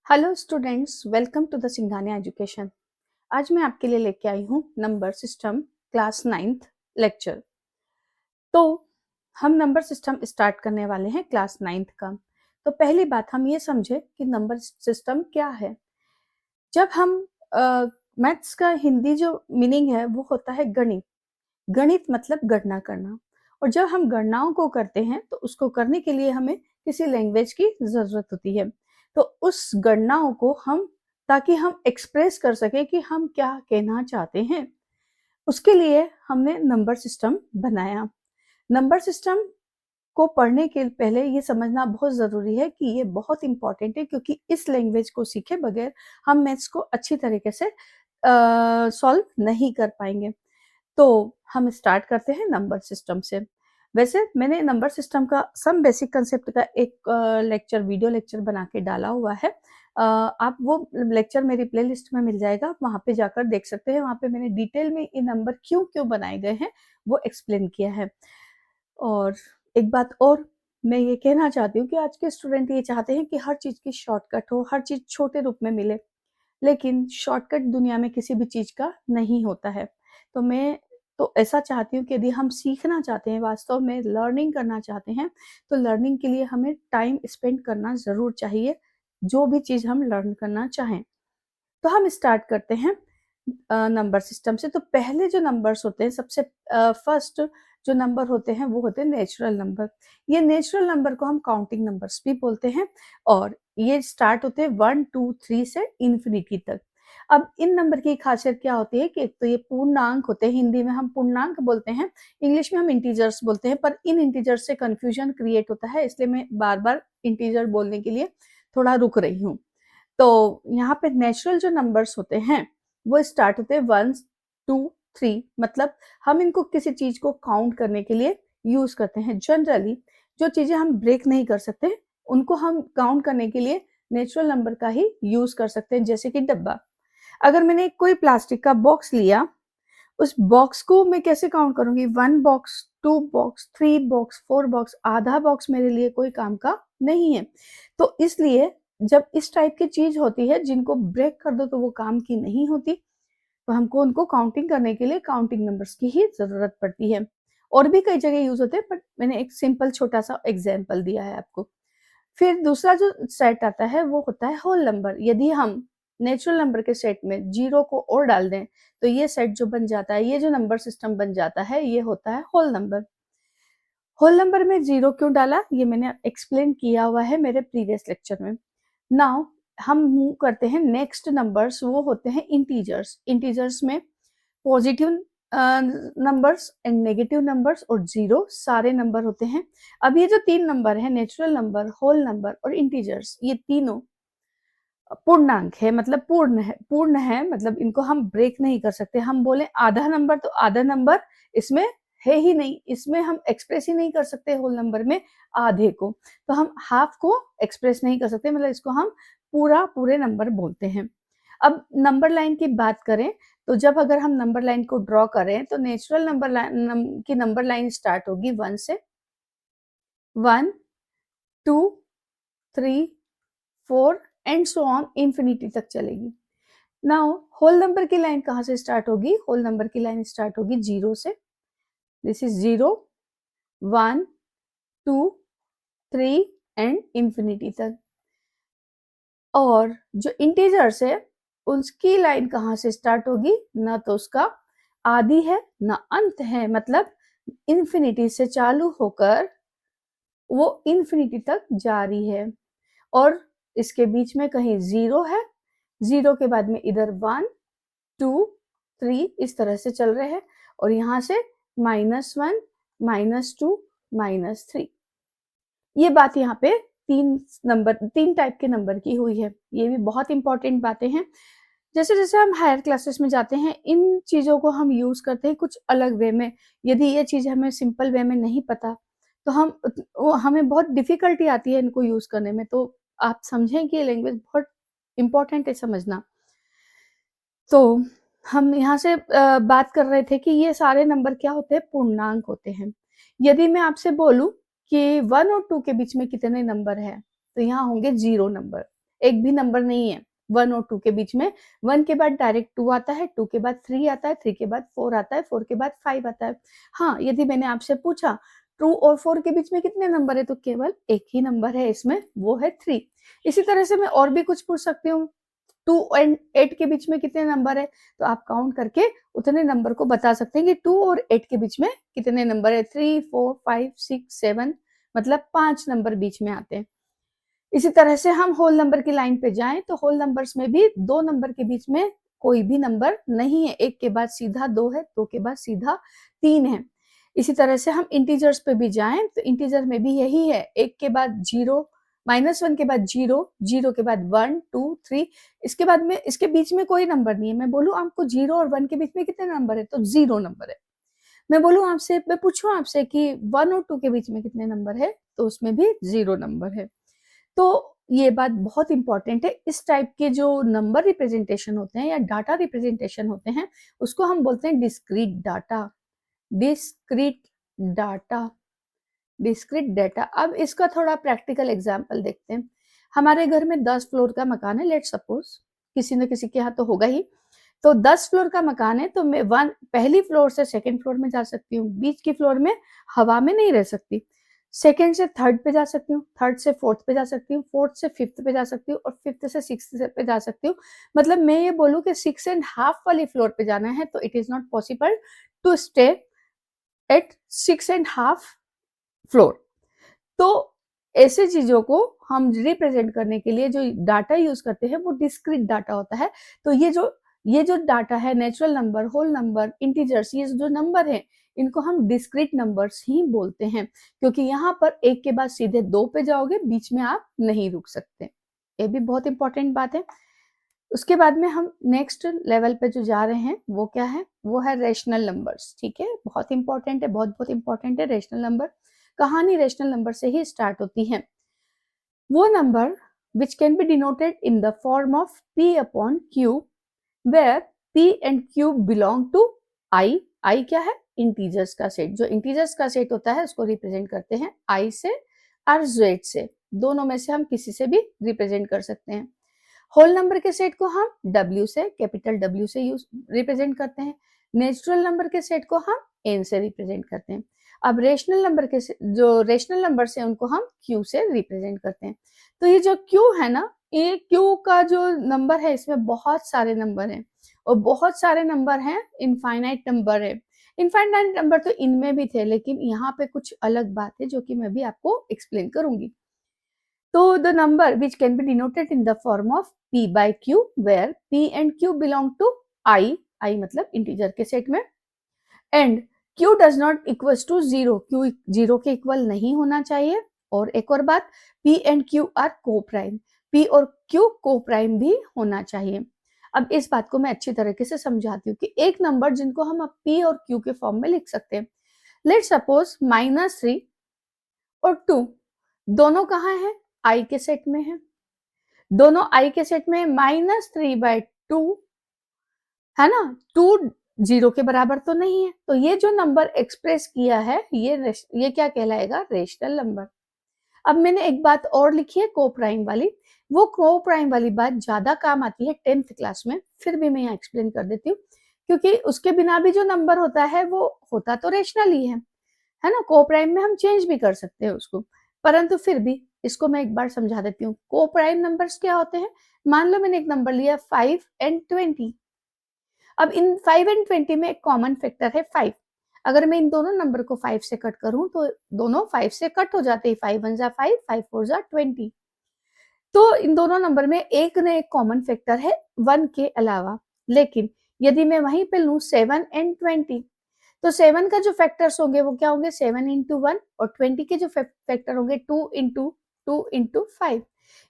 Hello students, welcome to the Singhania education. आज मैं आपके लिए लेके आई हूँ number system class 9th lecture. तो हम नंबर सिस्टम स्टार्ट करने वाले हैं क्लास 9th का। तो पहली बात हम ये समझे कि नंबर सिस्टम क्या है। जब हम मैथ्स का हिंदी जो मीनिंग है वो होता है गणित। गणित मतलब गणना करना, और जब हम गणनाओं को करते हैं तो उसको करने के लिए हमें किसी लैंग्वेज की ज़रूरत होती है। तो उस गणनाओं को हम ताकि हम एक्सप्रेस कर सकें कि हम क्या कहना चाहते हैं, उसके लिए हमने नंबर सिस्टम बनाया। नंबर सिस्टम को पढ़ने के पहले ये समझना बहुत ज़रूरी है कि ये बहुत इम्पोर्टेंट है, क्योंकि इस लैंग्वेज को सीखे बगैर हम मैथ्स को अच्छी तरीके से सॉल्व नहीं कर पाएँगे। तो हम स्टार्ट करते हैं नंबर सिस्टम से। वैसे मैंने नंबर सिस्टम का सम बेसिक कांसेप्ट का एक वीडियो लेक्चर बना के डाला हुआ है। आप वो लेक्चर मेरी प्लेलिस्ट में मिल जाएगा, आप वहाँ पे जाकर देख सकते हैं। वहाँ पे मैंने डिटेल में ये नंबर क्यों-क्यों बनाए गए हैं, वो एक्सप्लेन किया है। और एक बात और मैं ये कहना चाहती हूँ कि आज के स्टूडेंट ये चाहते हैं कि हर चीज़ की शॉर्टकट हो, हर चीज़ छोटे रूप में मिले। लेकिन शॉर्टकट दुनिया में किसी भी चीज़ का नहीं होता है। तो मैं तो ऐसा चाहती हूँ कि यदि हम सीखना चाहते हैं, वास्तव में लर्निंग करना चाहते हैं, तो लर्निंग के लिए हमें टाइम स्पेंड करना ज़रूर चाहिए, जो भी चीज़ हम लर्न करना चाहें। तो हम स्टार्ट करते हैं नंबर सिस्टम से। तो पहले जो नंबर्स होते हैं, सबसे फर्स्ट जो नंबर होते हैं वो होते हैं नेचुरल नंबर। ये नेचुरल नंबर को हम काउंटिंग नंबर्स भी बोलते हैं, और ये स्टार्ट होते हैं 1, 2, 3 से इन्फिनिटी तक। अब इन नंबर की खासियत क्या होती है कि एक तो ये पूर्णांक होते हैं, हिंदी में हम पूर्णांक बोलते हैं, इंग्लिश में हम इंटीजर्स बोलते हैं, पर इन इंटीजर्स से कन्फ्यूजन क्रिएट होता है, इसलिए मैं बार-बार इंटीजर बोलने के लिए थोड़ा रुक रही हूँ। तो यहाँ पे नेचुरल जो नंबर्स होते हैं, वो स्टार्ट होते हैं 1, 2, 3, मतलब हम इनको किसी चीज़ को काउंट करने के लिए यूज़ करते हैं। जनरली जो चीज़ें हम ब्रेक नहीं कर सकते, उनको हम काउंट करने के लिए नेचुरल नंबर का ही यूज़ कर सकते हैं, जैसे कि डब्बा। अगर मैंने कोई प्लास्टिक का बॉक्स लिया, उस बॉक्स को मैं कैसे काउंट करूँगी? 1 बॉक्स, 2 बॉक्स, 3 बॉक्स, 4 बॉक्स, आधा बॉक्स मेरे लिए कोई काम का नहीं है। तो इसलिए जब इस टाइप की चीज़ होती है जिनको ब्रेक कर दो तो वो काम की नहीं होती, तो हमको उनको काउंटिंग करने के लिए काउंटिंग नंबर्स की ही ज़रूरत पड़ती है। और भी कई जगह यूज़ होते हैं, बट मैंने एक सिंपल छोटा-सा एग्ज़ाम्पल दिया है आपको। फिर दूसरा जो सेट आता है वो होता है होल नंबर। यदि हम नेचुरल नंबर के सेट में 0 को और डाल दें, तो ये सेट जो बन जाता है, ये जो नंबर सिस्टम बन जाता है, ये होता है होल नंबर। होल नंबर में 0 क्यों डाला, ये मैंने एक्सप्लेन किया हुआ है मेरे प्रीवियस लेक्चर में। नाउ हम मूव करते हैं नेक्स्ट नंबर्स, वो होते हैं इंटीजर्स। इंटीजर्स में positive numbers and negative numbers और 0 सारे नंबर होते हैं। अब ये जो 3 नंबर हैं, नेचुरल नंबर, होल नंबर और इंटीजर्स, ये तीनों पूर्णांक है, मतलब पूर्ण है, मतलब इनको हम ब्रेक नहीं कर सकते। हम बोले आधा नंबर, तो आधा नंबर इसमें है ही नहीं, इसमें हम एक्सप्रेस ही नहीं कर सकते होल नंबर में आधे को। तो हम हाफ को एक्सप्रेस नहीं कर सकते, मतलब इसको हम पूरे नंबर बोलते हैं। अब नंबर लाइन की बात करें, तो जब अगर हम नंबर लाइन को ड्रॉ करें, तो नेचुरल नंबर लाइन स्टार्ट होगी 1 से। 1, 2, 3, 4 एंड सो ऑन इंफिनिटी तक चलेगी। नाउ होल नंबर की लाइन कहाँ से स्टार्ट होगी? होल नंबर की लाइन स्टार्ट होगी 0 से। दिस इज 0, 1, 2, 3 एंड इंफिनिटी तक। और जो इंटीजर्स है, उसकी लाइन कहाँ से स्टार्ट होगी? ना तो उसका आदि है, ना अंत है, मतलब इंफिनिटी से चालू होकर वो इंफिनिटी तक जारी है। और इसके बीच में कहीं 0 है, 0 के बाद में इधर 1, 2, 3 इस तरह से चल रहे हैं, और यहाँ से -1, -2, -3। ये बात यहाँ पे 3 टाइप के नंबर की हुई है। ये भी बहुत इंपॉर्टेंट बातें हैं। जैसे-जैसे हम हायर क्लासेस में जाते हैं, इन चीज़ों को हम यूज़ करते हैं कुछ अलग वे में। यदि ये चीज़ हमें सिंपल वे में नहीं पता, तो हमें बहुत डिफ़िकल्टी आती है इनको यूज़ करने में। तो आप समझें कि ये लैंग्वेज बहुत इम्पोर्टेंट है समझना। तो हम यहाँ से बात कर रहे थे कि ये सारे नंबर क्या होते हैं? पूर्णांक होते हैं। यदि मैं आपसे बोलूँ कि 1 और 2 के बीच में कितने नंबर हैं? तो यहाँ होंगे 0 नंबर। एक भी नंबर नहीं है 1 और 2 के बीच में। 1 के बाद डायरेक्ट 2 आता है, 2 के बाद 3 आता है, 3 के बाद 4 आता है, 4 के बाद 5 आता है। हाँ, यदि मैंने आपसे पूछा 2 और 4 के बीच में कितने नंबर है, तो केवल एक ही नंबर है इसमें, वो है 3। इसी तरह से मैं और भी कुछ पूछ सकती हूँ, 2 एंड 8 के बीच में कितने नंबर है, तो आप काउंट करके उतने नंबर को बता सकते हैं कि 2 और 8 के बीच में कितने नंबर है। 3, 4, 5, 6, 7 मतलब 5 नंबर बीच में आते हैं। इसी तरह से हम होल नंबर की लाइन पे जाएं तो होल नंबर्स में भी 2 नंबर के बीच में कोई भी नंबर नहीं है। 1 के बाद सीधा 2 है, 2 के बाद सीधा 3 है। इसी तरह से हम इंटीजर्स पे भी जाएं तो इंटीजर में भी यही है, 1 के बाद 0, -1 के बाद 0, 0 के बाद 1, 2, 3, इसके बाद में इसके बीच में कोई नंबर नहीं है। मैं बोलूं आपको 0 और 1 के बीच में कितने नंबर है, तो 0 नंबर है। मैं बोलूं आपसे, मैं पूछूं आपसे कि 1 और 2 के बीच में कितने नंबर है, तो उसमें भी 0 नंबर है। तो ये बात बहुत इंपॉर्टेंट है। इस टाइप के जो नंबर रिप्रेजेंटेशन होते हैं या डाटा रिप्रेजेंटेशन होते हैं, उसको हम बोलते हैं discrete data. Discrete data, discrete data. अब इसका थोड़ा प्रैक्टिकल एग्जांपल देखते हैं। हमारे घर में 10 फ्लोर का मकान है, लेट्स सपोज, किसी न किसी के यहाँ तो होगा ही। तो 10 फ्लोर का मकान है, तो मैं पहली फ्लोर से सेकंड फ्लोर में जा सकती हूँ, बीच की फ्लोर में हवा में नहीं रह सकती। सेकंड से थर्ड पे जा सकती हूँ, थर्ड से फोर्थ पे जा सकती हूँ, फोर्थ से फिफ्थ पे जा सकती हूँ और फिफ्थ से सिक्स्थ पे जा सकती हूँ। मतलब मैं ये बोलूँ कि 6.5 वाली फ्लोर पे जाना है तो it is not possible to stay at 6.5 floor. तो ऐसे चीजों को हम रिप्रेजेंट करने के लिए जो डाटा यूज करते हैं वो डिस्क्रीट डाटा होता है। तो ये जो डाटा है, natural number, whole number, integers, ये जो नंबर है, इनको हम डिस्क्रीट नंबर्स ही बोलते हैं, क्योंकि यहाँ पर एक के बाद सीधे 2 पे जाओगे, बीच में आप नहीं रुक सकते। ये भी बहुत इंपॉर्टेंट बात है। उसके बाद में हम नेक्स्ट लेवल पे जो जा रहे हैं वो क्या है, वो है रेशनल नंबर्स। ठीक है, बहुत इंपॉर्टेंट है, बहुत बहुत इंपॉर्टेंट है रेशनल नंबर। कहानी रेशनल नंबर से ही स्टार्ट होती है। वो number which can be denoted in the form of p upon q where p and q belong to i। i क्या है, इंटीजर्स का सेट। जो इंटीजर्स का सेट होता है उसको रिप्रेजेंट करते हैं i से और z से, दोनों में से हम किसी से भी रिप्रेजेंट कर सकते हैं। होल नंबर के सेट को हम W से, कैपिटल W से यूज रिप्रेजेंट करते हैं। नेचुरल नंबर के सेट को हम N से रिप्रेजेंट करते हैं। अब रेशनल नंबर के जो रेशनल नंबर से उनको हम Q से रिप्रेजेंट करते हैं। तो ये जो Q है ना, ये Q का जो नंबर है, इसमें बहुत सारे नंबर हैं और बहुत सारे नंबर हैं, इनफाइनाइट नंबर है। इनफाइनाइट नंबर तो इनमें भी थे, लेकिन यहाँ पे कुछ अलग बात है जो कि मैं भी आपको एक्सप्लेन करूंगी। So the number which can be denoted in the form of p by q where p and q belong to I मतलब इंटीजर के सेट में, and q does not equals to 0, q 0 के equal नहीं होना चाहिए। और एक और बात, p and q are co-prime, p और q co-prime भी होना चाहिए। अब इस बात को मैं अच्छी तरीके से समझाती हूँ कि एक नंबर जिनको हम अब p और q के फॉर्म में लिख सकते हैं। लेट्स सपोज -3 और 2 दोनों कहाँ है, I के सेट में है। दोनों I के सेट में -3/2 है ना, 2 0 के बराबर तो नहीं है। तो ये जो नंबर एक्सप्रेस किया है, ये क्या कहलाएगा, रेशनल नंबर। अब मैंने एक बात और लिखी है को प्राइम वाली। वो को प्राइम वाली बात ज्यादा काम आती है 10th क्लास में, फिर भी मैं यहाँ एक्सप्लेन कर देती हूँ, क्योंकि उसके बिना भी जो नंबर होता है वो होता तो रेशनल ही है ना। को प्राइम में हम चेंज भी कर सकते हैं उसको, परंतु फिर भी इसको मैं एक बार समझा देती हूँ। को प्राइम नंबर्स क्या होते हैं, मान लो मैंने एक नंबर लिया 5 and 20। अब इन 5 and 20 में एक कॉमन फैक्टर है 5। अगर मैं इन दोनों नंबर को 5 से कट करूं तो दोनों 5 से कट हो जाते हैं, 5 1 जा 5, 5 4 जा 20। तो इन दोनों नंबर में एक न एक कॉमन फैक्टर है 1 के अलावा। लेकिन यदि मैं वहीं पे लूं 7 and 20, तो 7 का जो फैक्टर्स होंगे वो क्या होंगे, 7 into 1, और 20 के जो फैक्टर होंगे 2 into 5।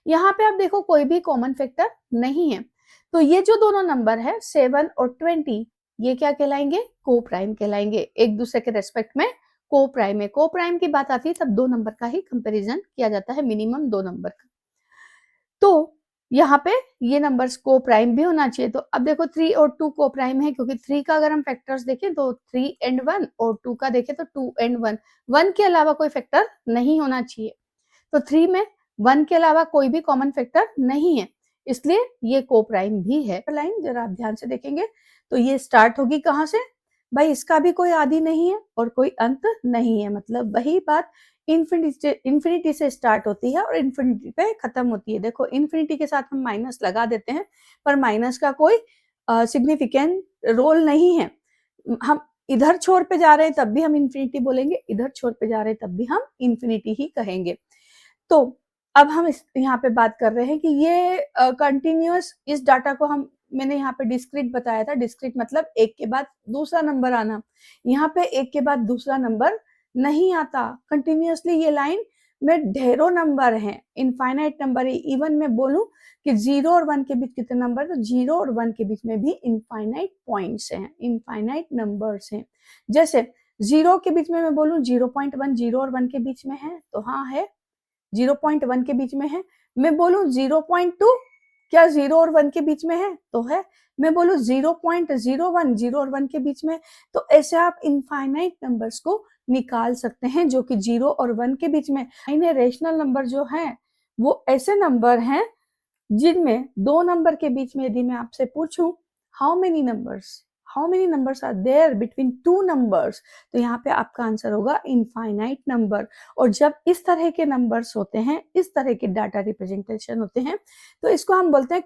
यहाँ पे आप देखो कोई भी कॉमन फैक्टर नहीं है। तो ये जो दोनों नंबर है 7 और 20, ये क्या कहलाएंगे, को प्राइम कहलाएंगे। एक दूसरे के रेस्पेक्ट में को प्राइम है। को प्राइम की बात आती है तब 2 नंबर का ही कंपेरिजन किया जाता है, मिनिमम 2 नंबर का। तो यहाँ पे ये नंबर्स को प्राइम भी होना चाहिए। तो अब देखो 3 और 2 को प्राइम है, क्योंकि 3 का अगर हम फैक्टर्स देखें तो 3 and 1, और 2 का देखें तो 2 and 1। 1 के अलावा कोई फैक्टर नहीं होना चाहिए। तो 3 में 1 के अलावा कोई भी कॉमन फैक्टर नहीं है, इसलिए ये कोप्राइम भी है। लाइन जरा आप ध्यान से देखेंगे तो ये स्टार्ट होगी कहाँ से? भाई इसका भी कोई आदि नहीं है और कोई अंत नहीं है, मतलब वही बात इन्फिनिटी से स्टार्ट होती है और इन्फिनिटी पे खत्म होती है। देखो इन्फिनिटी के साथ हम माइनस लगा देते हैं, पर माइनस का कोई सिग्निफिकेंट रोल नहीं है। हम इधर छोर पे जा रहे हैं तब भी हम इन्फिनिटी बोलेंगे, इधर छोर पे जा रहे हैं तब भी हम इन्फिनिटी ही कहेंगे। तो अब हम यहाँ पे बात कर रहे हैं कि ये कंटिन्यूअस, इस डाटा को मैंने यहाँ पे डिस्क्रीट बताया था। डिस्क्रीट मतलब एक के बाद दूसरा नंबर आना, यहाँ पे एक के बाद दूसरा नंबर नहीं आता। कंटिन्यूअसली ये लाइन में ढेरों नंबर हैं, इनफाइनाइट नंबर है। इवन मैं बोलूं कि 0 और 1 के बीच कितने नंबर, तो 0 और 1 के बीच में भी इनफाइनाइट पॉइंट्स हैं, इनफाइनाइट नंबर्स हैं। जैसे 0 के बीच में मैं बोलूं 0.1 0 और 1 के बीच में है, तो हाँ है, 0.1 के बीच में है। मैं बोलूं 0.2, क्या 0 और 1 के बीच में है, तो है। मैं बोलूं 0.01 0 और 1 के बीच में, तो ऐसे आप इनफाइनाइट नंबर्स को निकाल सकते हैं जो कि 0 और 1 के बीच में। इन्हें रेशनल नंबर जो है वो ऐसे नंबर हैं जिनमें दो नंबर के बीच में यदि मैं आपसे पूछूं how many numbers are there between two numbers, तो यहाँ पे आपका आंसर होगा इनफाइनाइट नंबर। और जब इस तरह के नंबर्स होते हैं, इस तरह के डाटा रिप्रेजेंटेशन होते हैं, तो इसको हम बोलते हैं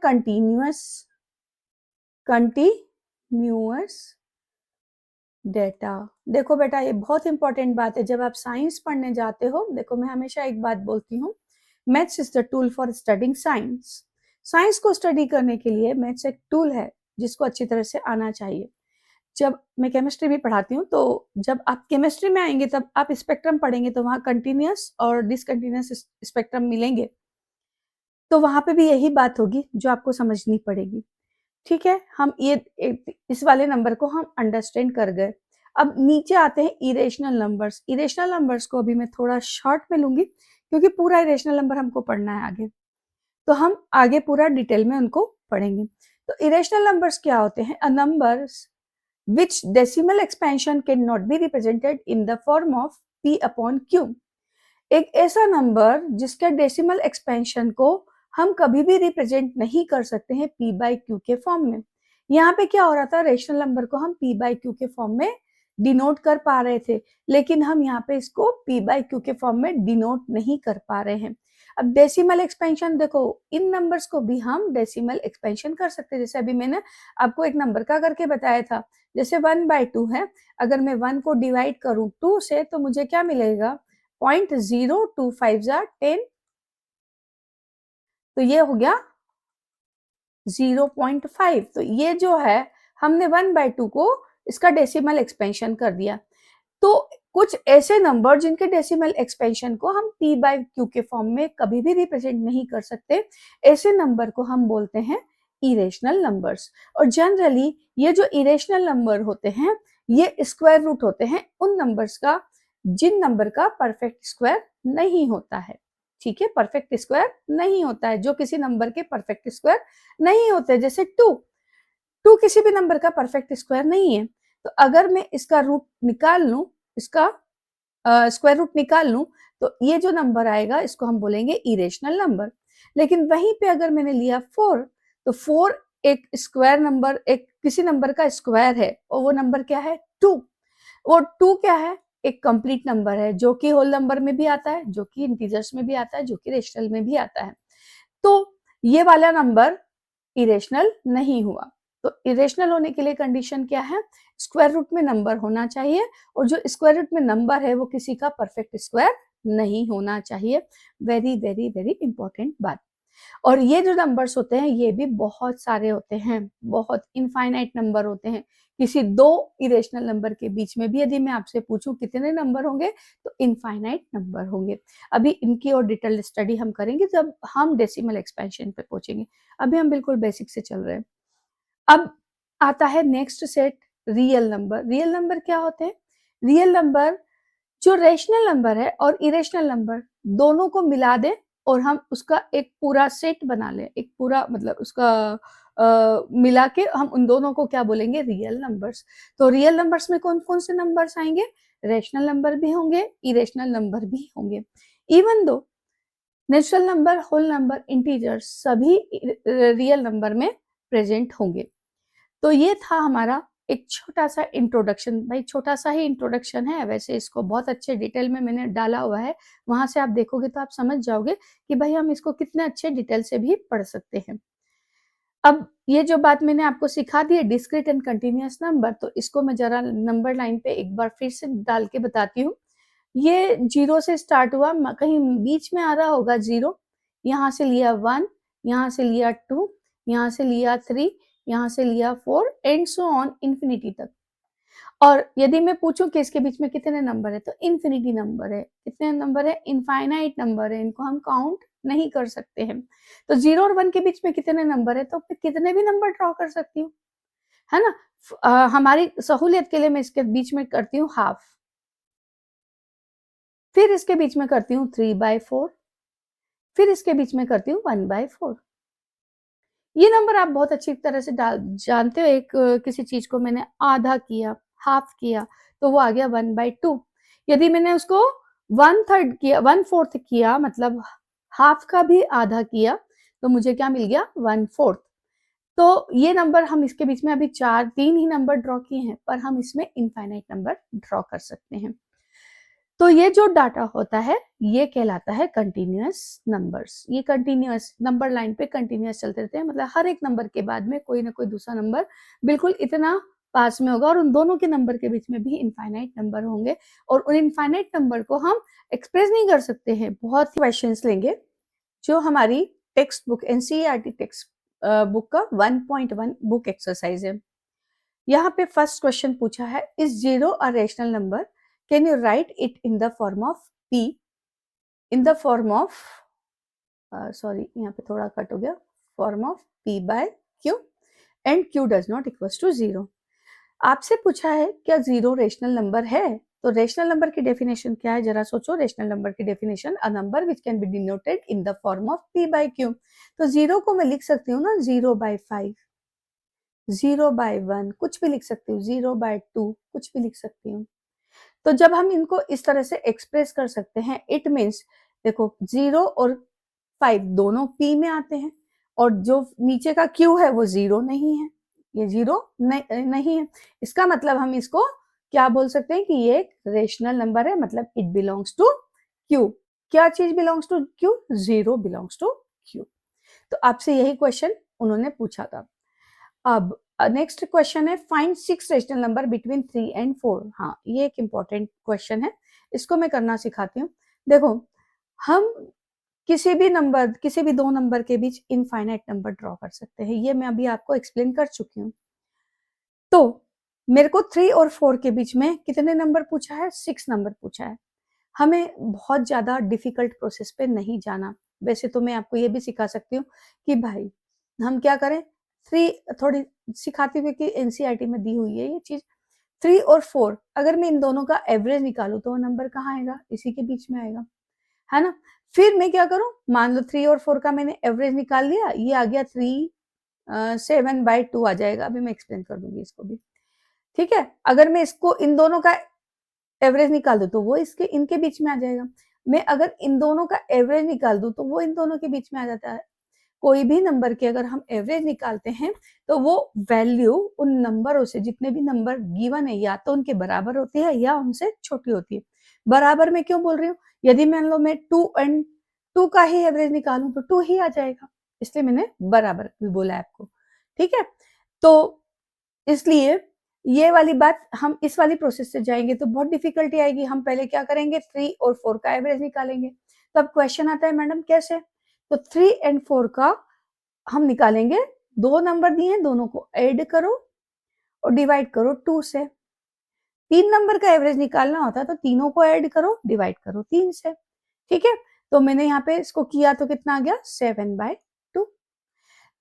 कंटिन्यूअस डेटा। देखो बेटा ये बहुत इंपॉर्टेंट बात है, जब आप साइंस पढ़ने जाते हो, देखो मैं हमेशा एक बात बोलती हूँ, maths is the tool for studying science. Science को स्टडी करने के लिए मैथ्स एक टूल है जिसको अच्छी तरह से आना चाहिए। जब मैं केमिस्ट्री भी पढ़ाती हूँ, तो जब आप केमिस्ट्री में आएंगे तब आप स्पेक्ट्रम पढ़ेंगे, तो वहां कंटिन्यूअस और डिसकंटिन्यूअस स्पेक्ट्रम मिलेंगे, तो वहां पे भी यही बात होगी जो आपको समझनी पड़ेगी। ठीक है, हम ये इस वाले नंबर को हम अंडरस्टैंड कर गए। अब नीचे आते हैं इरेशनल नंबर्स। इरेशनल नंबर्स को अभी मैं थोड़ा शॉर्ट में लूंगी क्योंकि पूरा इरेशनल नंबर हमको पढ़ना है आगे, तो हम आगे पूरा डिटेल में उनको पढ़ेंगे। तो इरेशनल नंबर्स क्या होते हैं? A numbers which decimal expansion cannot be represented in the form of p upon q। एक ऐसा नंबर जिसके डेसिमल एक्सपेंशन को हम कभी भी रिप्रेजेंट नहीं कर सकते हैं p बाई क्यू के फॉर्म में। यहाँ पे क्या हो रहा था, रेशनल नंबर को हम p बाई क्यू के फॉर्म में डिनोट कर पा रहे थे, लेकिन हम यहाँ पे इसको p बाई क्यू के फॉर्म में डिनोट नहीं कर पा रहे हैं। अब डेसिमल एक्सपेंशन देखो, इन नंबर्स को भी हम डेसिमल एक्सपेंशन कर सकते हैं। जैसे अभी मैंने आपको एक नंबर का करके बताया था, जैसे 1/2 है, अगर मैं 1 को डिवाइड करूं 2 से तो मुझे क्या मिलेगा, 0.025 10, तो ये हो गया 0.5। तो ये जो है हमने 1/2 को इसका डेसिमल एक्सपेंशन कर दिया। तो कुछ ऐसे नंबर जिनके डेसिमल एक्सपेंशन को हम p बाई क्यू के फॉर्म में कभी भी रिप्रेजेंट नहीं कर सकते, ऐसे नंबर को हम बोलते हैं इरेशनल नंबर्स। और जनरली ये जो इरेशनल नंबर होते हैं ये स्क्वायर रूट होते हैं उन नंबर्स का जिन नंबर का परफेक्ट स्क्वायर नहीं होता है। ठीक है, परफेक्ट स्क्वायर नहीं होता है, जो किसी नंबर के परफेक्ट स्क्वायर नहीं होते। जैसे 2 किसी भी नंबर का परफेक्ट स्क्वायर नहीं है, तो अगर मैं इसका रूट निकाल लूं, इसका स्क्वायर रूट निकाल लूं, तो ये जो नंबर आएगा इसको हम बोलेंगे इरेशनल नंबर। लेकिन वहीं पे अगर मैंने लिया 4, तो 4 एक स्क्वायर नंबर, एक किसी नंबर का स्क्वायर है, और वो नंबर क्या है, 2। वो 2 क्या है, एक कंप्लीट नंबर है जो कि होल नंबर में भी आता है, जो कि इंटीजर्स में भी आता है, जो कि रेशनल में भी आता है। तो ये वाला नंबर इरेशनल नहीं हुआ। तो इरेशनल होने के लिए कंडीशन क्या है, स्क्वायर रूट में नंबर होना चाहिए, और जो स्क्वायर रूट में नंबर है वो किसी का परफेक्ट स्क्वायर नहीं होना चाहिए। वेरी वेरी वेरी इंपॉर्टेंट बात। और ये जो नंबर्स होते हैं ये भी बहुत सारे होते हैं, बहुत इनफाइनाइट नंबर होते हैं। किसी दो इरेशनल नंबर के बीच में भी यदि मैं आपसे पूछूं कितने नंबर होंगे, तो इनफाइनाइट नंबर होंगे। अभी इनकी और डिटेल स्टडी हम करेंगे जब हम डेसिमल एक्सपेंशन पे पहुंचेंगे। अभी हम बिल्कुल बेसिक से चल रहे हैं। अब आता है next set, real number. Real number क्या होते हैं? रियल नंबर जो रेशनल नंबर है और इरेशनल नंबर दोनों को मिला दे और हम उसका एक पूरा सेट बना लें, एक पूरा मतलब उसका मिला के हम उन दोनों को क्या बोलेंगे, रियल नंबर्स। तो रियल नंबर्स में कौन कौन से नंबर्स आएंगे, रेशनल नंबर भी होंगे, इरेशनल नंबर भी होंगे। इवन दो natural number, whole number, integer सभी रियल नंबर में प्रेजेंट होंगे। तो ये था हमारा एक छोटा सा इंट्रोडक्शन। भाई छोटा सा ही इंट्रोडक्शन है, वैसे इसको बहुत अच्छे डिटेल में मैंने डाला हुआ है, वहां से आप देखोगे तो आप समझ जाओगे कि भाई हम इसको कितने अच्छे डिटेल से भी पढ़ सकते हैं। अब ये जो बात मैंने आपको सिखा दी है डिस्क्रीट एंड कंटिन्यूअस नंबर, तो इसको मैं जरा नंबर लाइन पे एक बार फिर से डाल के बताती हूँ। ये 0 से स्टार्ट हुआ, कहीं बीच में आ रहा होगा 0, यहाँ से लिया 1, यहाँ से लिया 2, यहाँ से लिया 3, यहाँ से लिया 4 एंड सो ऑन इन्फिनिटी तक। और यदि मैं पूछूं कि इसके बीच में कितने नंबर है, तो इन्फिनिटी नंबर है। कितने नंबर है? इनफाइनाइट नंबर है, इनको हम काउंट नहीं कर सकते हैं। तो 0 और 1 के बीच में कितने नंबर है, तो कितने भी नंबर ड्रॉ कर सकती हूँ, है ना। हमारी सहूलियत के लिए मैं इसके बीच में करती हूँ हाफ, फिर इसके बीच में करती हूँ 3/4, फिर इसके बीच में करती हूँ 1/4। ये नंबर आप बहुत अच्छी तरह से जानते हो। एक किसी चीज को मैंने आधा किया, हाफ किया, तो वो आ गया 1/2। यदि मैंने उसको 1/3 किया, 1/4 किया, मतलब हाफ का भी आधा किया, तो मुझे क्या मिल गया? 1/4। तो ये नंबर हम इसके बीच में अभी 3 ही नंबर ड्रॉ किए हैं, पर हम इसमें इनफाइनाइट नंबर ड्रॉ कर सकते हैं। तो ये जो डाटा होता है ये कहलाता है कंटिन्यूअस नंबर्स। ये कंटिन्यूअस नंबर लाइन पे कंटिन्यूअस चलते रहते हैं, मतलब हर एक नंबर के बाद में कोई ना कोई दूसरा नंबर बिल्कुल इतना पास में होगा, और उन दोनों के नंबर के बीच में भी इनफाइनाइट नंबर होंगे, और उन इनफाइनाइट नंबर को हम एक्सप्रेस नहीं कर सकते हैं। बहुत क्वेश्चंस लेंगे जो हमारी text book NCERT text book का 1.1 बुक एक्सरसाइज है। यहाँ पे फर्स्ट क्वेश्चन पूछा है, is 0 a rational number? Can you write it in the form of p, in the form of sorry यहाँ पे थोड़ा कट हो गया, form of p/q and q does not equals to 0। आपसे पूछा है क्या 0 रेशनल नंबर है? तो रेशनल नंबर की डेफिनेशन क्या है, जरा सोचो। रेशनल नंबर की definition, a number which can be denoted in the form of p/q। तो 0 को मैं लिख सकती हूँ ना 0/5, 0/1, कुछ भी लिख सकती हूँ, 0/2, कुछ भी लिख सकती हूँ। तो जब हम इनको इस तरह से एक्सप्रेस कर सकते हैं, इट मीन्स देखो 0 और 5 दोनों p में आते हैं, और जो नीचे का q है वो 0 नहीं है, ये 0 नहीं है। इसका मतलब हम इसको क्या बोल सकते हैं कि ये एक रेशनल नंबर है, मतलब इट बिलोंग्स टू q। क्या चीज belongs to q? 0 belongs to q। तो आपसे यही क्वेश्चन उन्होंने पूछा था। अब नेक्स्ट क्वेश्चन है, find 6 rational number between 3 and 4। हाँ, ये एक इंपॉर्टेंट क्वेश्चन है, इसको मैं करना सिखाती हूँ। देखो, हम किसी भी दो नंबर के बीच इनफाइनाइट नंबर ड्रॉ कर सकते हैं, ये मैं अभी आपको एक्सप्लेन कर चुकी हूँ। तो मेरे को 3 और 4 के बीच में कितने नंबर पूछा है? 6 नंबर पूछा है। हमें बहुत ज्यादा डिफिकल्ट प्रोसेस पे नहीं जाना। वैसे तो मैं आपको ये भी सिखा सकती हूँ कि भाई हम क्या करें, 3 थोड़ी सिखाती हूँ क्योंकि एनसीईआरटी में दी हुई है ये चीज। 3 और 4 अगर मैं इन दोनों का एवरेज निकालू तो वो नंबर कहाँ आएगा? इसी के बीच में आएगा, है ना। फिर मैं क्या करूं, मान लो 3 और 4 का मैंने एवरेज निकाल लिया, ये आ गया 7/2 आ जाएगा। अभी मैं एक्सप्लेन कर दूंगी इसको भी, ठीक है। अगर मैं इसको इन दोनों का एवरेज निकाल दूं तो वो इसके इनके बीच में आ जाएगा। मैं अगर इन दोनों का एवरेज निकाल दूं तो वो इन दोनों के बीच में आ जाता है। कोई भी नंबर के अगर हम एवरेज निकालते हैं तो वो वैल्यू उन नंबरों से, जितने भी नंबर गिवन है, या तो उनके बराबर होती है या उनसे छोटी होती है। बराबर में क्यों बोल रही हूँ? यदि मान लो मैं 2 का ही एवरेज निकालूं तो 2 ही आ जाएगा, इसलिए मैंने बराबर भी बोला है आपको, ठीक है। तो इसलिए ये वाली बात, हम इस वाली प्रोसेस से जाएंगे तो बहुत डिफिकल्टी आएगी। हम पहले क्या करेंगे, 3 और 4 का एवरेज निकालेंगे। तो अब क्वेश्चन आता है, मैडम कैसे? तो 3 एंड 4 का हम निकालेंगे, दो नंबर दिए हैं, दोनों को ऐड करो और डिवाइड करो 2 से। 3 नंबर का एवरेज निकालना होता है तो तीनों को ऐड करो, डिवाइड करो 3 से, ठीक है। तो मैंने यहाँ पे इसको किया तो कितना आ गया? 7/2।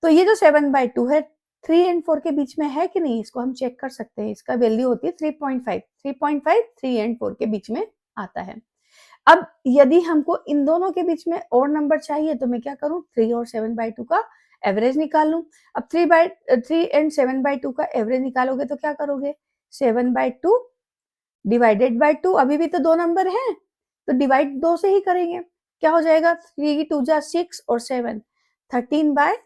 तो ये जो 7/2 है 3 एंड 4 के बीच में है कि नहीं, इसको हम चेक कर सकते हैं। इसका वैल्यू होती है 3.5, 3 एंड 4 के बीच में आता है। अब यदि हमको इन दोनों के बीच में और नंबर चाहिए तो मैं क्या करूं, 3 और 7/2 का एवरेज निकाल लूं। अब 3 एंड 7/2 का एवरेज निकालोगे तो क्या करोगे, 7/2 डिवाइडेड बाय 2। अभी भी तो दो नंबर हैं तो डिवाइड 2 से ही करेंगे। क्या हो जाएगा, 3 2 जा 6 और 7 13/4।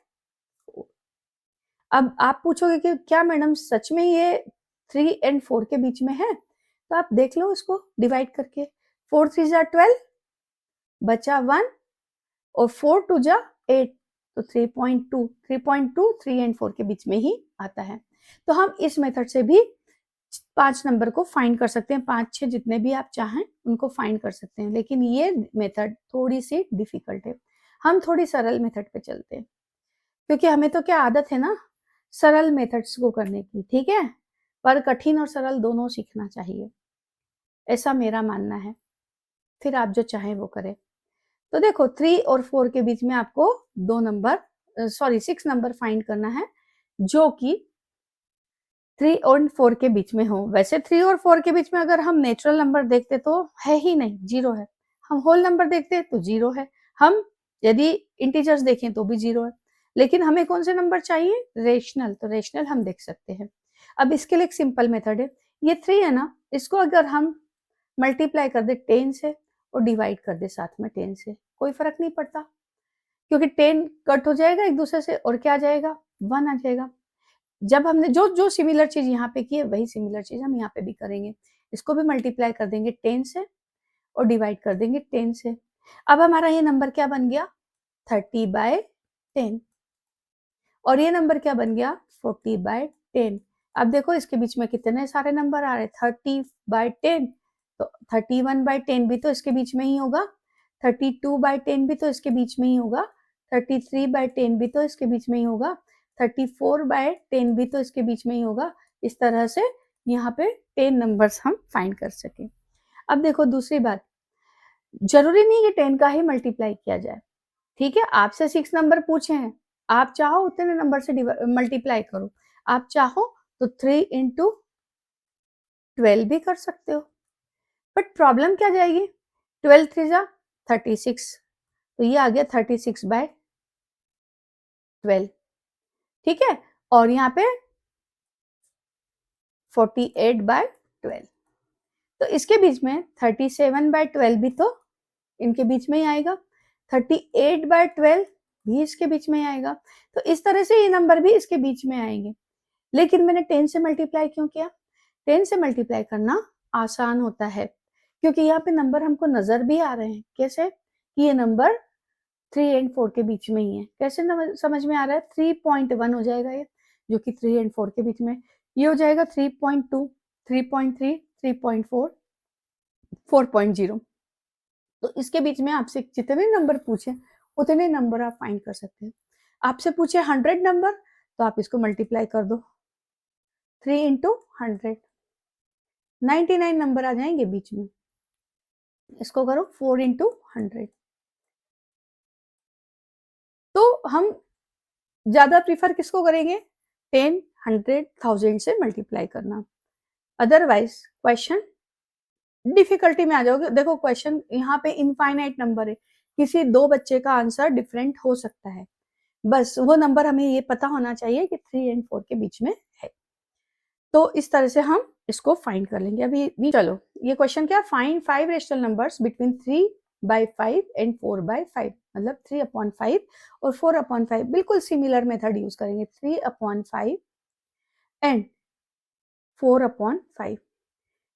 अब आप पूछोगे कि क्या मैडम सच में ये 3 और 4 के बीच में है? तो आप देख लो इसको डिवाइड करके, 4 3 जा 12, बचा 1 और 4 2 जा 8, तो 3.2 3 और 4 के बीच में ही आता है। तो हम इस मेथड से भी 5 नंबर को फाइंड कर सकते हैं, 5 6 जितने भी आप चाहें उनको फाइंड कर सकते हैं, लेकिन ये मेथड थोड़ी सी डिफिकल्ट है। हम थोड़ी सरल मेथड पे चलते हैं, क्योंकि हमें तो क्या आदत है ना सरल मेथड्स को करने की, ठीक है, पर कठिन और सरल दोनों सीखना चाहिए, ऐसा मेरा मानना है। फिर आप जो चाहें वो करें। तो देखो 3 और 4 के बीच में आपको 6 नंबर फाइंड करना है जो कि 3 और 4 के बीच में हो। वैसे 3 और 4 के बीच में अगर हम नेचुरल नंबर देखते तो है ही नहीं, जीरो है। हम होल नंबर देखते तो जीरो है। हम यदि इंटीजर्स देखें तो भी जीरो है। लेकिन हमें कौन से नंबर चाहिए, रेशनल, तो रेशनल हम देख सकते हैं। अब इसके लिए एक सिंपल मेथड है, ये 3 है ना, इसको अगर हम मल्टीप्लाई कर दे 10 से और डिवाइड कर दे साथ में 10 से, कोई फर्क नहीं पड़ता, क्योंकि 10 कट हो जाएगा एक दूसरे से और क्या आ जाएगा, 1 आ जाएगा। जब हमने जो जो सिमिलर चीज यहाँ पे की है वही सिमिलर चीज हम यहाँ पे भी करेंगे। इसको भी मल्टीप्लाई कर देंगे 10 से और डिवाइड कर देंगे 10 से। अब हमारा ये नंबर क्या बन गया, 30/10, और ये नंबर क्या बन गया, 40/10। अब देखो इसके बीच में कितने सारे नंबर आ रहे हैं, 30/10, तो 31/10 भी तो इसके बीच में ही होगा, 32/10 भी तो इसके बीच में ही होगा, 33/10 भी तो इसके बीच में ही होगा, 34/10 भी तो इसके बीच में ही होगा। इस तरह से यहाँ पे 10 नंबर्स हम फाइंड कर सके। अब देखो दूसरी बात, जरूरी नहीं कि 10 का ही मल्टीप्लाई किया जाए, ठीक है, आपसे 6 नंबर पूछे हैं, आप चाहो उतने नंबर से मल्टीप्लाई करो, आप चाहो तो 3 इंटू 12 भी कर सकते हो, बट प्रॉब्लम क्या जाएगी, 12 3 जा 36, तो ये आ गया 36/12, ठीक है, और यहाँ पे 48/12, तो इसके बीच में 37/12 भी तो इनके बीच में ही आएगा, 38/12 भी इसके बीच में ही आएगा। तो इस तरह से ये नंबर भी इसके बीच में आएंगे। लेकिन मैंने 10 से मल्टीप्लाई क्यों किया, 10 से मल्टीप्लाई करना आसान होता है, क्योंकि यहाँ पे नंबर हमको नजर भी आ रहे हैं, कैसे कि ये नंबर 3 और 4 के बीच में ही है। कैसे समझ में आ रहा है, 3.1 हो जाएगा ये, जो कि 3 और 4 के बीच में, ये हो जाएगा 3.2 3.3 3.4 4.0। तो इसके बीच में आपसे जितने नंबर पूछे उतने नंबर आप फाइंड कर सकते हैं। आपसे पूछे 100 नंबर, तो आप इसको मल्टीप्लाई कर दो 3 इंटू 100, 99 नंबर आ जाएंगे बीच में, इसको करो 4 इंटू 100। तो हम ज्यादा प्रीफर किसको करेंगे, 10 100 1000 से मल्टीप्लाई करना। अदरवाइज क्वेश्चन डिफिकल्टी में आ जाओगे। देखो क्वेश्चन यहाँ पे इनफाइनाइट नंबर है, किसी दो बच्चे का आंसर डिफरेंट हो सकता है, बस वो नंबर हमें ये पता होना चाहिए कि 3 और 4 के बीच में है। तो इस तरह से हम इसको फाइंड कर लेंगे। अभी चलो ये क्वेश्चन क्या, find 5 rational numbers between 3/5 and 4/5, मतलब 3/5 और 4/5, बिल्कुल सिमिलर मेथड यूज करेंगे, 3/5 एंड 4/5।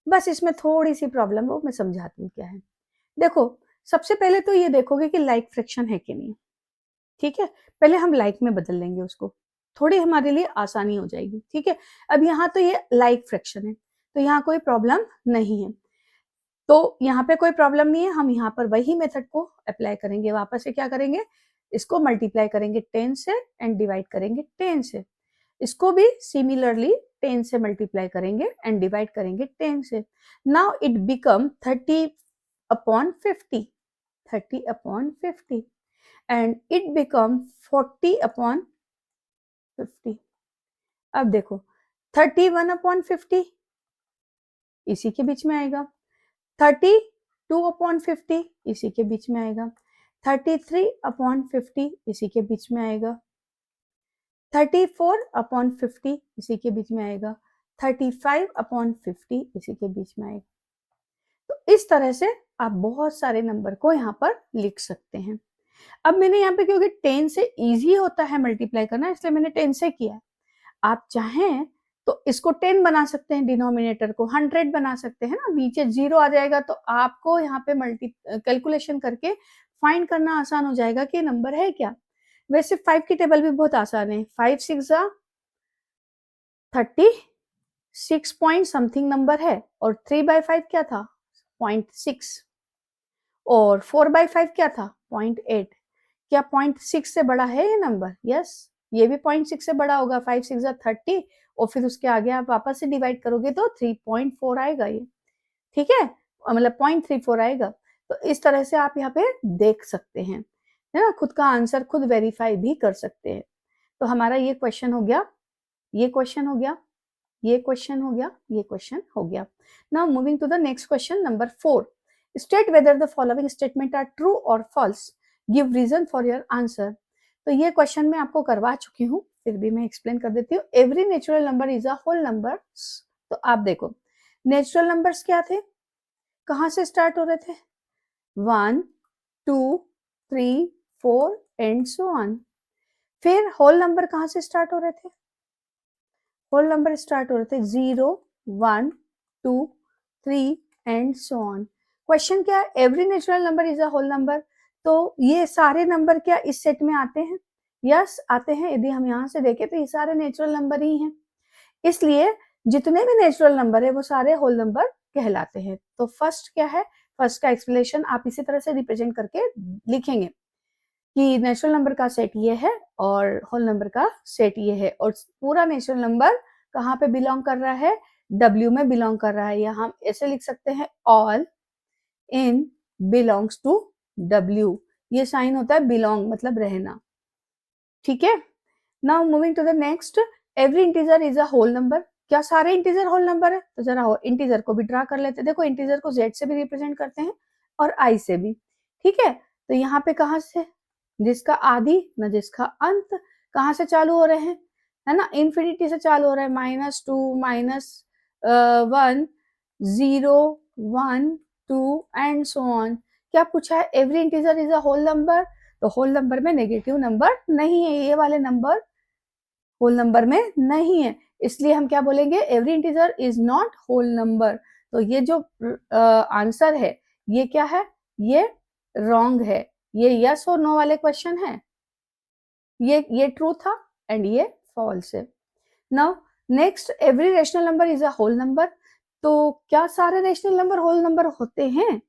बस इसमें थोड़ी सी प्रॉब्लम वो मैं समझाती हूँ क्या है। देखो सबसे पहले तो ये देखोगे कि लाइक फ्रैक्शन है कि नहीं, ठीक है, पहले हम लाइक में बदल लेंगे उसको, थोड़ी हमारे लिए आसानी हो जाएगी, ठीक है। अब यहाँ तो ये लाइक फ्रैक्शन है, तो यहाँ कोई प्रॉब्लम नहीं है, तो यहाँ पे कोई प्रॉब्लम नहीं है, हम यहाँ पर वही मेथड को अप्लाई करेंगे, वापस से क्या करेंगे, इसको मल्टीप्लाई करेंगे 10 से एंड डिवाइड करेंगे 10 से, इसको भी सिमिलरली 10 से मल्टीप्लाई करेंगे एंड डिवाइड करेंगे 10 से। Now it become 30/50, 30/50 and it become 40/50। अब देखो 31/50 इसी के बीच में आएगा, 32/50 इसी के बीच में आएगा, 33/50 इसी के बीच में आएगा, 34/50 इसी के बीच में आएगा, 35/50 इसी के बीच में आएगा। तो इस तरह से आप बहुत सारे नंबर को यहाँ पर लिख सकते हैं। अब मैंने यहाँ पे क्योंकि 10 से इजी होता है मल्टीप्लाई करना, इसलिए मैंने 10 से किया। आप चाहें तो इसको 10 बना सकते हैं, डिनोमिनेटर को 100 बना सकते हैं ना, नीचे 0 आ जाएगा तो आपको यहाँ पे कैलकुलेशन करके फाइंड करना आसान हो जाएगा कि नंबर है क्या। वैसे 5 की टेबल भी बहुत आसान है, 5 6 36 पॉइंट समथिंग नंबर है, और 3/5 क्या था 0.6, और 4/5 क्या था 0.8। क्या 0.6 से बड़ा है ये नंबर? यस, ये भी 0.6 से बड़ा होगा। 5 6 30, और फिर उसके आगे आप वापस से डिवाइड करोगे तो 3.4 आएगा ये, ठीक है, मतलब 0.34 आएगा। तो इस तरह से आप यहाँ पे देख सकते हैं, है ना, खुद का आंसर खुद वेरीफाई भी कर सकते हैं। तो हमारा ये क्वेश्चन हो गया, ये क्वेश्चन हो गया, ये क्वेश्चन हो गया, ये क्वेश्चन हो गया। Now moving to the next question number 4। State whether the following statement are true और false, give reason for your answer. तो ये क्वेश्चन मैं आपको करवा चुकी हूँ, फिर भी मैं एक्सप्लेन कर देती हूँ। Every natural number is a whole number. तो आप देखो नेचुरल नंबर्स क्या थे, कहाँ से स्टार्ट हो रहे थे, 1 2 3 4 एंड सो ऑन। फिर होल नंबर कहाँ से स्टार्ट हो रहे थे, होल नंबर स्टार्ट हो रहे थे 0 1 2 3 एंड सो ऑन। क्वेश्चन क्या है, every natural number is a whole number. तो ये सारे नंबर क्या इस सेट में आते हैं? यस आते हैं। यदि हम यहाँ से देखें तो ये सारे नेचुरल नंबर ही हैं, इसलिए जितने भी नेचुरल नंबर है वो सारे होल नंबर कहलाते हैं। तो फर्स्ट क्या है, फर्स्ट का एक्सप्लेनेशन आप इसी तरह से रिप्रेजेंट करके लिखेंगे कि नेचुरल नंबर का सेट ये है और होल नंबर का सेट ये है, और पूरा नेचुरल नंबर कहाँ पे बिलोंग कर रहा है, W में बिलोंग कर रहा है। या हम ऐसे लिख सकते हैं all in belongs to W। ये साइन होता है बिलोंग मतलब रहना, ठीक है। Now moving to the next, every integer is a whole number. क्या सारे इंटीजर होल नंबर है? तो जरा इंटीजर को भी ड्रा कर लेते हैं। देखो इंटीजर को Z से भी रिप्रेजेंट करते हैं और I से भी, ठीक है। तो यहाँ पे कहाँ से, जिसका आदि न जिसका अंत, कहाँ से चालू हो रहे हैं, है ना, इंफिनिटी से चालू हो रहा है, -2 -1 0 1 2 एंड सो ऑन। क्या पूछा है, every integer is a whole number. तो होल नंबर में नेगेटिव नंबर नहीं है, ये वाले नंबर होल नंबर में नहीं है, इसलिए हम क्या बोलेंगे, every integer is not whole number. तो ये जो आंसर है ये क्या है, ये रॉन्ग है। ये यस और नो वाले क्वेश्चन है, ये ट्रू था एंड ये फॉल्स है। Now next, every rational number is a whole number. तो क्या सारे रेशनल नंबर होल नंबर होते हैं?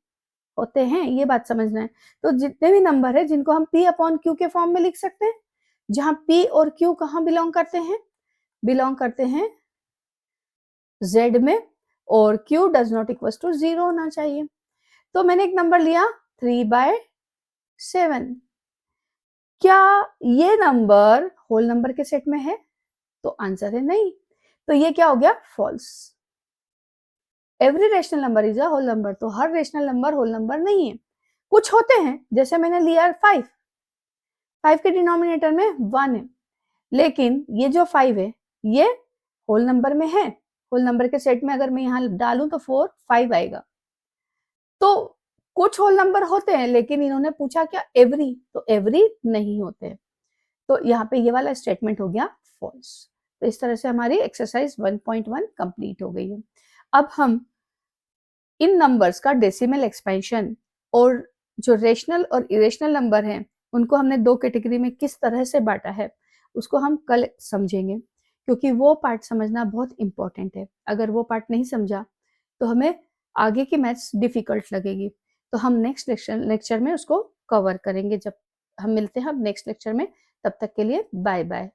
होते हैं, ये बात समझना है। तो जितने भी नंबर है जिनको हम P अपॉन Q के फॉर्म में लिख सकते हैं, जहां P और Q कहाँ बिलोंग करते हैं, बिलोंग करते हैं Z में, और Q does not equal to 0 होना चाहिए। तो मैंने एक नंबर लिया 3/7। क्या ये नंबर होल नंबर के सेट में है? तो आंसर है नहीं, तो ये क्या हो गया, false. Every rational number is a whole number. तो हर रेशनल नंबर होल नंबर नहीं है, कुछ होते हैं, जैसे मैंने लिया 5 के डिनोमिनेटर में 1 है, लेकिन ये जो 5 है ये होल नंबर में है, होल नंबर के सेट में अगर मैं यहाँ डालूं तो 4 5 आएगा। तो कुछ होल नंबर होते हैं, लेकिन इन्होंने पूछा क्या, एवरी, तो एवरी नहीं होते। तो यहाँ पे ये वाला स्टेटमेंट हो गया फॉल्स। तो इस तरह से हमारी एक्सरसाइज 1.1 कंप्लीट हो गई है। अब हम इन नंबर्स का डेसिमल एक्सपेंशन और जो रेशनल और इरेशनल नंबर हैं उनको हमने दो कैटेगरी में किस तरह से बांटा है उसको हम कल समझेंगे, क्योंकि वो पार्ट समझना बहुत इंपॉर्टेंट है। अगर वो पार्ट नहीं समझा तो हमें आगे की मैथ्स डिफिकल्ट लगेगी। तो हम नेक्स्ट लेक्चर में उसको कवर करेंगे। जब हम मिलते हैं अब नेक्स्ट लेक्चर में, तब तक के लिए बाय बाय।